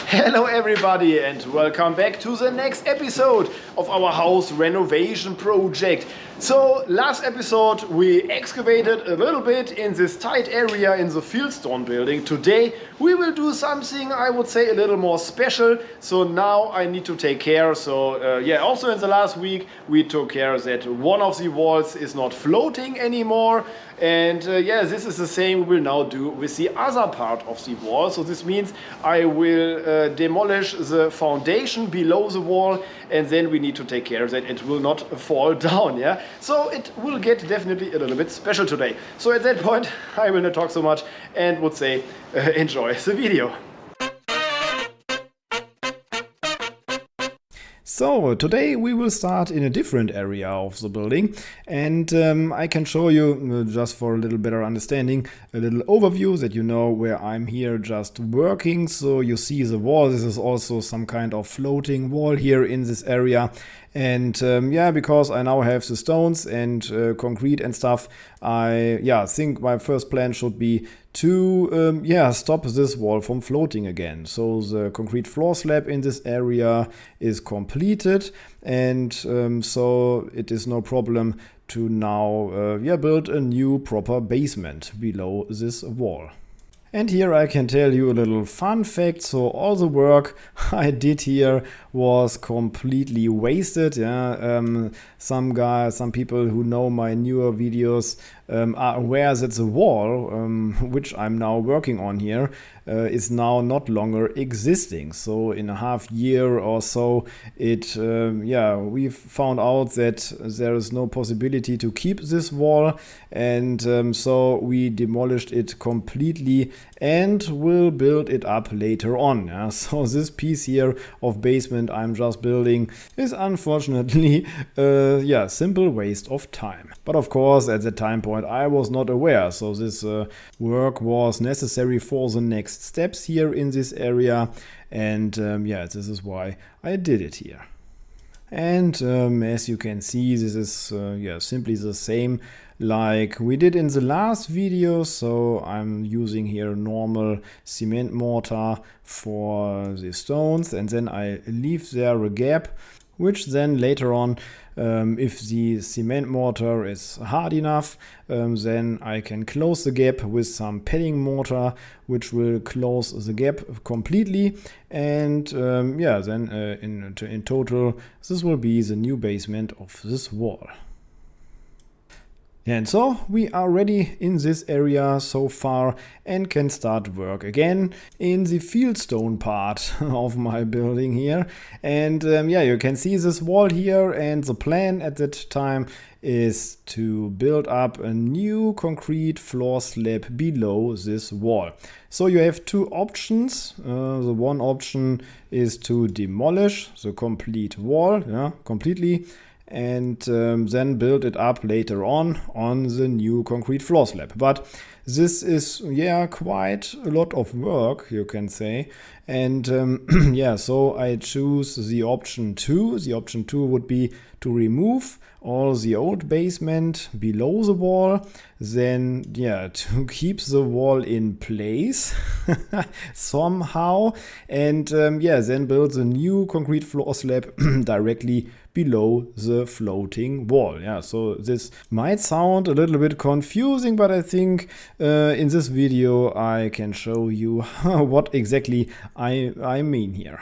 Hello everybody and welcome back to the next episode of our house renovation project. So last episode we excavated a little bit in this tight area in the fieldstone building. Today we will do something I would say a little more special. So now I need to take care. Also in the last week we took care that one of the walls is not floating anymore. And this is the same we will now do with the other part of the wall. So this means I will demolish the foundation below the wall, and then we need to take care that it will not fall down. Yeah, so it will get definitely a little bit special today. So at that point I will not talk so much and would say enjoy the video. So today we will start in a different area of the building, and I can show you, just for a little better understanding, a little overview that you know where I'm here just working. So you see the wall, this is also some kind of floating wall here in this area. And because I now have the stones and concrete and stuff, I think my first plan should be to stop this wall from floating again. So the concrete floor slab in this area is completed, and so it is no problem to now build a new proper basement below this wall. And here I can tell you a little fun fact. So all the work I did here was completely wasted. Some people who know my newer videos are aware that the wall, which I'm now working on here, is now not longer existing. So in a half year or so, we've found out that there is no possibility to keep this wall, and so we demolished it completely and will build it up later on. Yeah? So this piece here of basement I'm just building is unfortunately simple waste of time. But of course at that time point I was not aware, so this work was necessary for the next steps here in this area, and this is why I did it here. And as you can see, this is simply the same like we did in the last video. So I'm using here normal cement mortar for the stones, and then I leave there a gap, which then later on, if the cement mortar is hard enough, then I can close the gap with some padding mortar, which will close the gap completely. And in total, this will be the new basement of this wall. And so we are ready in this area so far and can start work again in the fieldstone part of my building here. And you can see this wall here, and the plan at that time is to build up a new concrete floor slab below this wall. So you have two options. The one option is to demolish the complete wall, completely, and then build it up later on the new concrete floor slab. But this is quite a lot of work, you can say. And so I choose the option 2. The option 2 would be to remove all the old basement below the wall, then to keep the wall in place somehow, and then build the new concrete floor slab directly below the floating wall. So this might sound a little bit confusing, but I think in this video I can show you what exactly I mean here.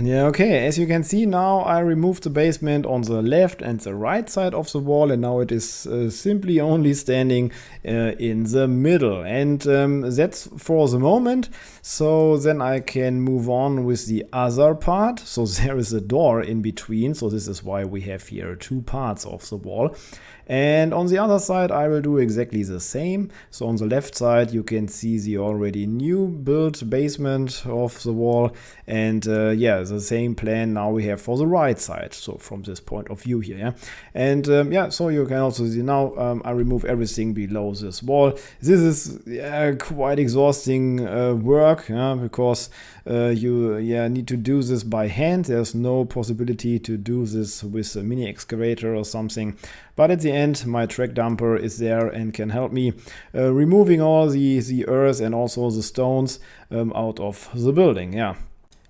Yeah, okay, as you can see now, I removed the basement on the left and the right side of the wall, and now it is simply only standing in the middle. And that's for the moment. So then I can move on with the other part. So there is a door in between. So this is why we have here two parts of the wall. And on the other side, I will do exactly the same. So on the left side, you can see the already new built basement of the wall. And yeah, the same plan now we have for the right side. So from this point of view here, yeah. And yeah, so you can also see now I remove everything below this wall. This is quite exhausting work, yeah, because you need to do this by hand. There's no possibility to do this with a mini excavator or something. But at the end, my track dumper is there and can help me removing all the earth and also the stones out of the building. Yeah.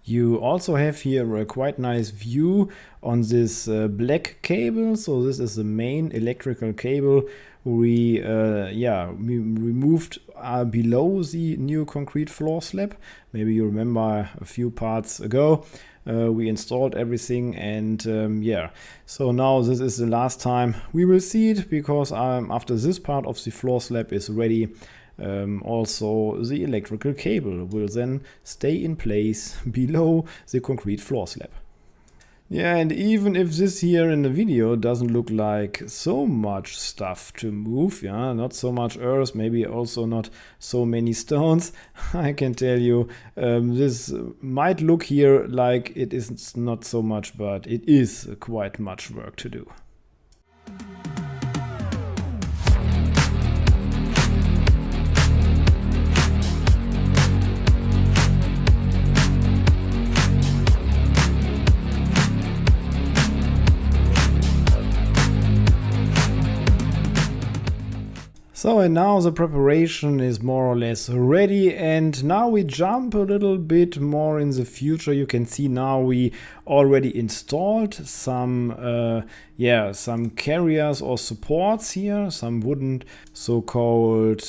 You also have here a quite nice view on this black cable. So this is the main electrical cable we removed below the new concrete floor slab. Maybe you remember a few parts ago. We installed everything, and yeah, so now this is the last time we will see it, because after this part of the floor slab is ready, also the electrical cable will then stay in place below the concrete floor slab. Yeah, and even if this here in the video doesn't look like so much stuff to move, yeah, not so much earth, maybe also not so many stones, I can tell you this might look here like it is not so much, but it is quite much work to do. So, and now the preparation is more or less ready, and now we jump a little bit more in the future. You can see now we already installed some carriers or supports here, some wooden so-called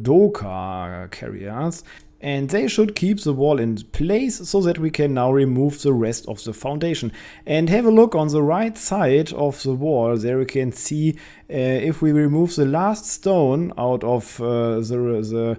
Doka carriers. And they should keep the wall in place so that we can now remove the rest of the foundation. And have a look on the right side of the wall. There you can see if we remove the last stone out of the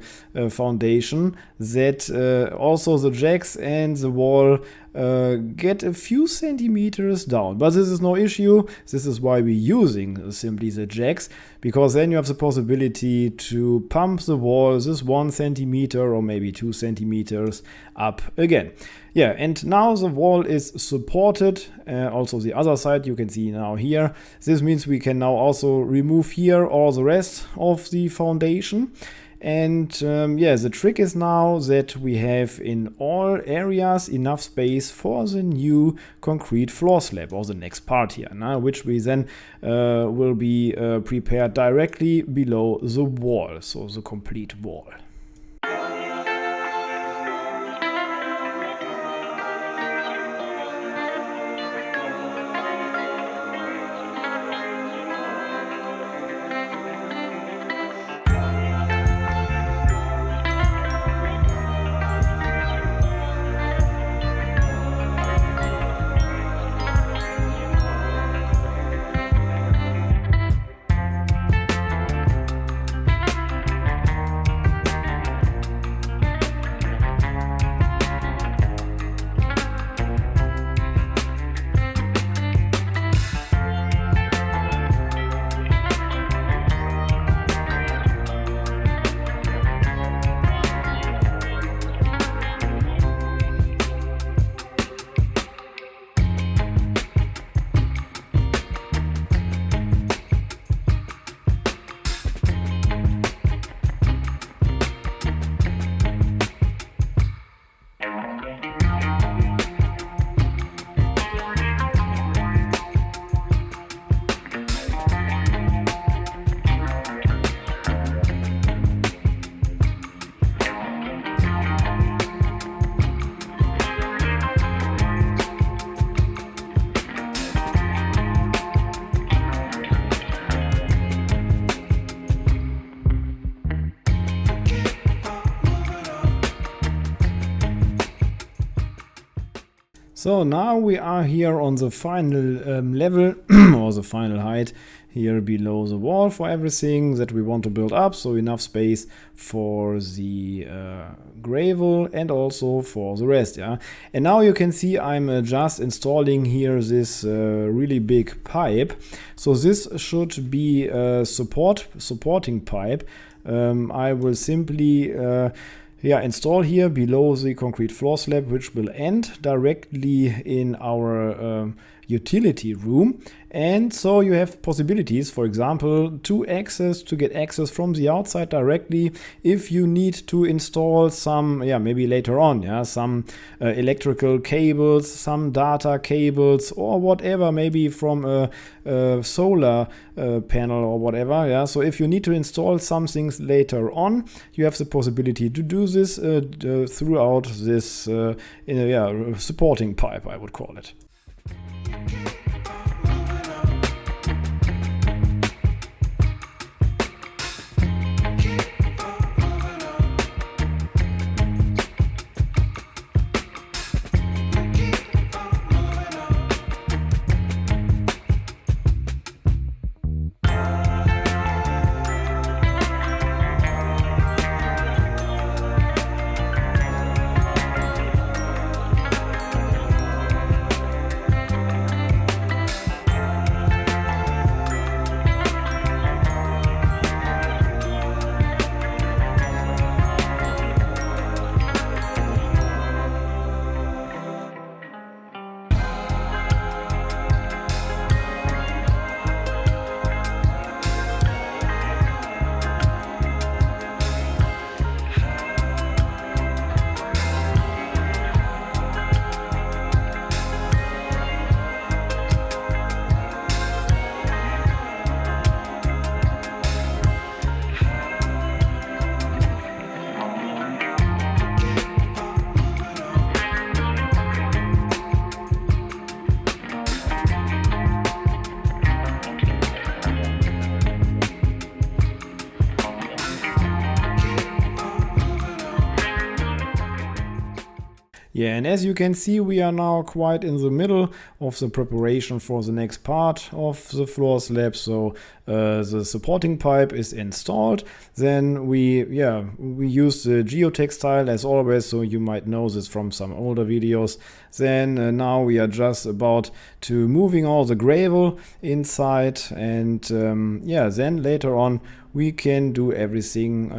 foundation, that also the jacks and the wall get a few centimeters down. But this is no issue. This is why we're using simply the jacks, because then you have the possibility to pump the wall this 1 centimeter or maybe 2 centimeters up again. Yeah, and now the wall is supported. Also the other side you can see now here. This means we can now also remove here all the rest of the foundation. And yeah, the trick is now that we have in all areas enough space for the new concrete floor slab, or the next part here, which we then will be prepared directly below the wall, so the complete wall. So now we are here on the final level or the final height here below the wall for everything that we want to build up. So enough space for the gravel and also for the rest. Yeah. And now you can see I'm just installing here this really big pipe. So this should be a supporting pipe. I will simply install here below the concrete floor slab, which will end directly in our utility room. And so you have possibilities, for example, to get access from the outside directly if you need to install some, maybe later on, some electrical cables, some data cables or whatever, maybe from a solar panel or whatever. So if you need to install some things later on, you have the possibility to do this throughout this supporting pipe, I would call it. Yeah, and as you can see, we are now quite in the middle of the preparation for the next part of the floor slab. So the supporting pipe is installed. Then we use the geotextile as always, so you might know this from some older videos. Then now we are just about to moving all the gravel inside, and then later on we can do everything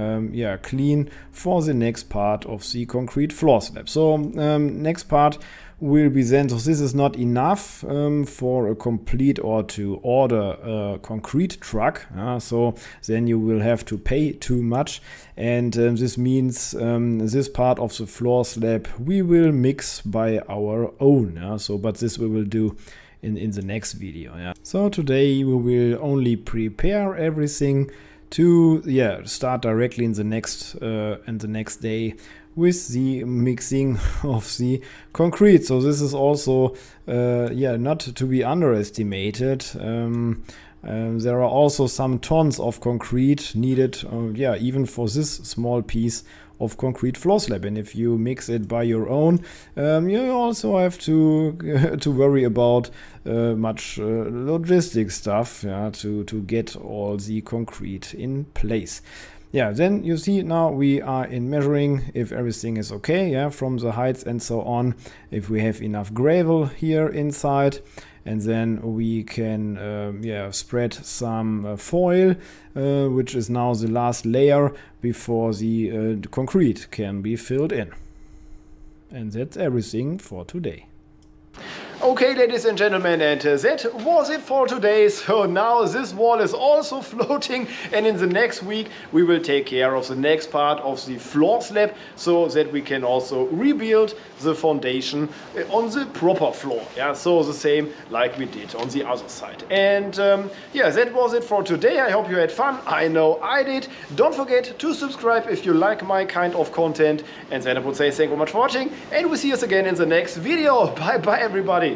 clean for the next part of the concrete floor slab. So next part will be then, so this is not enough for a complete or to order a concrete truck. So then you will have to pay too much, and this means this part of the floor slab we will mix by our own. But this we will do in the next video. So today we will only prepare everything to start directly in the next day with the mixing of the concrete. So this is also not to be underestimated. There are also some tons of concrete needed even for this small piece of concrete floor slab, and if you mix it by your own, you also have to worry about much logistic stuff to get all the concrete in place. Then you see now we are in measuring if everything is okay, from the heights and so on, if we have enough gravel here inside. And then we can spread some foil, which is now the last layer before the concrete can be filled in. And that's everything for today. Okay, ladies and gentlemen, and that was it for today. So now this wall is also floating, and in the next week we will take care of the next part of the floor slab, so that we can also rebuild the foundation on the proper floor. So the same like we did on the other side. And that was it for today. I hope you had fun. I know I did. Don't forget to subscribe if you like my kind of content. And then I would say thank you very much for watching, and we'll see us again in the next video. Bye bye everybody.